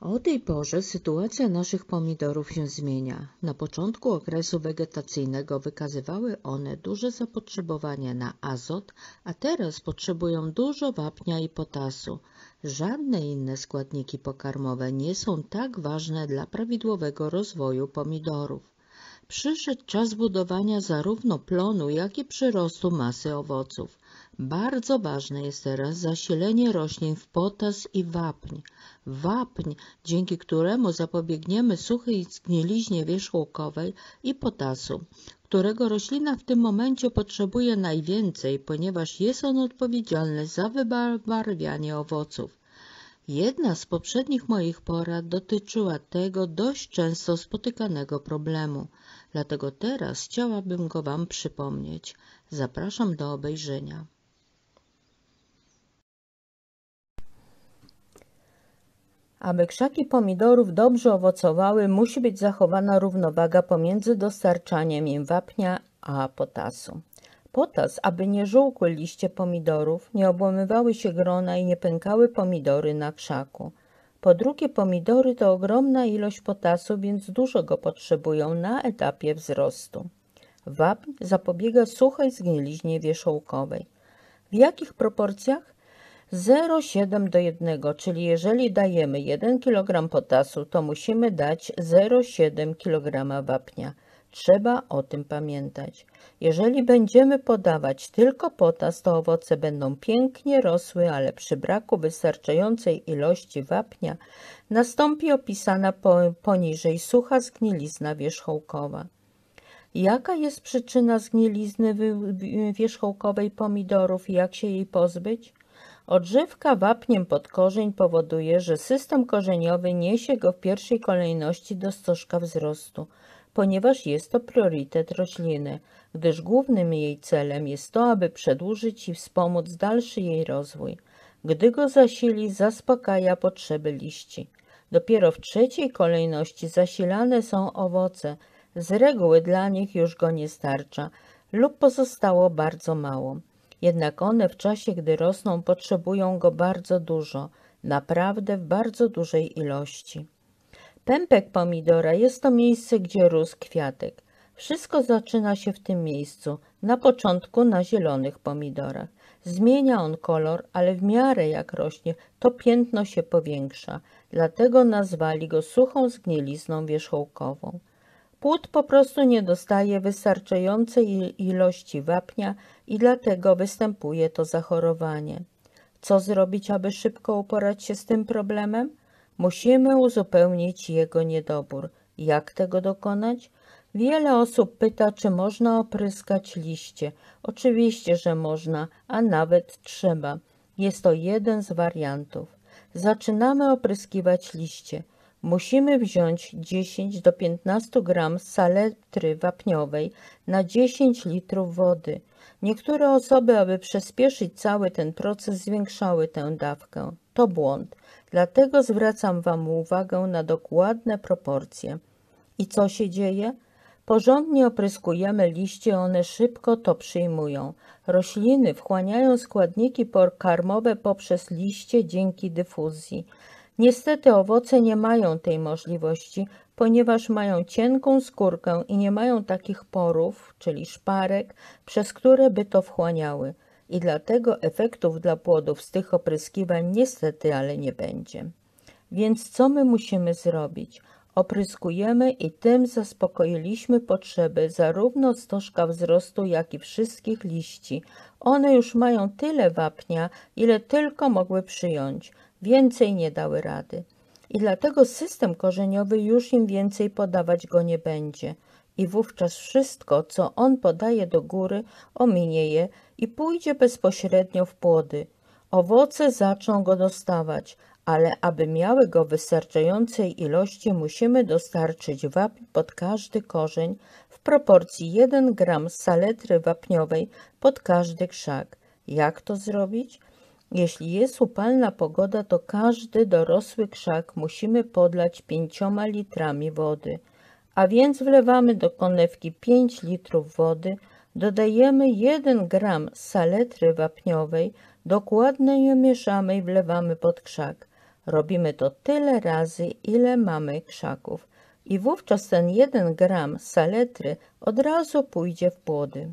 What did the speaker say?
O tej porze sytuacja naszych pomidorów się zmienia. Na początku okresu wegetacyjnego wykazywały one duże zapotrzebowanie na azot, a teraz potrzebują dużo wapnia i potasu. Żadne inne składniki pokarmowe nie są tak ważne dla prawidłowego rozwoju pomidorów. Przyszedł czas budowania zarówno plonu, jak i przyrostu masy owoców. Bardzo ważne jest teraz zasilenie roślin w potas i wapń. Wapń, dzięki któremu zapobiegniemy suchej zgniliźnie wierzchołkowej, i potasu, którego roślina w tym momencie potrzebuje najwięcej, ponieważ jest on odpowiedzialny za wybarwianie owoców. Jedna z poprzednich moich porad dotyczyła tego dość często spotykanego problemu, dlatego teraz chciałabym go Wam przypomnieć. Zapraszam do obejrzenia. Aby krzaki pomidorów dobrze owocowały, musi być zachowana równowaga pomiędzy dostarczaniem im wapnia a potasu. Potas, aby nie żółkły liście pomidorów, nie obłamywały się grona i nie pękały pomidory na krzaku. Po drugie, pomidory to ogromna ilość potasu, więc dużo go potrzebują na etapie wzrostu. Wapń zapobiega suchej zgniliźnie wierzchołkowej. W jakich proporcjach? 0,7 do 1, czyli jeżeli dajemy 1 kg potasu, to musimy dać 0,7 kg wapnia. Trzeba o tym pamiętać. Jeżeli będziemy podawać tylko potas, to owoce będą pięknie rosły, ale przy braku wystarczającej ilości wapnia nastąpi opisana poniżej sucha zgnilizna wierzchołkowa. Jaka jest przyczyna zgnilizny wierzchołkowej pomidorów i jak się jej pozbyć? Odżywka wapniem pod korzeń powoduje, że system korzeniowy niesie go w pierwszej kolejności do stożka wzrostu, ponieważ jest to priorytet rośliny, gdyż głównym jej celem jest to, aby przedłużyć i wspomóc dalszy jej rozwój. Gdy go zasili, zaspokaja potrzeby liści. Dopiero w trzeciej kolejności zasilane są owoce. Z reguły dla nich już go nie starcza lub pozostało bardzo mało. Jednak one w czasie, gdy rosną, potrzebują go bardzo dużo, naprawdę w bardzo dużej ilości. Pępek pomidora jest to miejsce, gdzie rósł kwiatek. Wszystko zaczyna się w tym miejscu, na początku na zielonych pomidorach. Zmienia on kolor, ale w miarę jak rośnie, to piętno się powiększa, dlatego nazwali go suchą zgnilizną wierzchołkową. Płód po prostu nie dostaje wystarczającej ilości wapnia i dlatego występuje to zachorowanie. Co zrobić, aby szybko uporać się z tym problemem? Musimy uzupełnić jego niedobór. Jak tego dokonać? Wiele osób pyta, czy można opryskać liście. Oczywiście, że można, a nawet trzeba. Jest to jeden z wariantów. Zaczynamy opryskiwać liście. Musimy wziąć 10 do 15 gram saletry wapniowej na 10 litrów wody. Niektóre osoby, aby przyspieszyć cały ten proces, zwiększały tę dawkę. To błąd. Dlatego zwracam Wam uwagę na dokładne proporcje. I co się dzieje? Porządnie opryskujemy liście, one szybko to przyjmują. Rośliny wchłaniają składniki pokarmowe poprzez liście dzięki dyfuzji. Niestety owoce nie mają tej możliwości, ponieważ mają cienką skórkę i nie mają takich porów, czyli szparek, przez które by to wchłaniały. I dlatego efektów dla płodów z tych opryskiwań niestety, ale nie będzie. Więc co my musimy zrobić? Opryskujemy i tym zaspokoiliśmy potrzeby zarówno stożka wzrostu, jak i wszystkich liści. One już mają tyle wapnia, ile tylko mogły przyjąć. Więcej nie dały rady. I dlatego system korzeniowy już im więcej podawać go nie będzie. I wówczas wszystko, co on podaje do góry, ominie je i pójdzie bezpośrednio w płody. Owoce zaczną go dostawać, ale aby miały go w wystarczającej ilości, musimy dostarczyć wapń pod każdy korzeń w proporcji 1 gram saletry wapniowej pod każdy krzak. Jak to zrobić? Jeśli jest upalna pogoda, to każdy dorosły krzak musimy podlać 5 litrami wody. A więc wlewamy do konewki 5 litrów wody, dodajemy 1 gram saletry wapniowej, dokładnie ją mieszamy i wlewamy pod krzak. Robimy to tyle razy, ile mamy krzaków i wówczas ten 1 gram saletry od razu pójdzie w płody.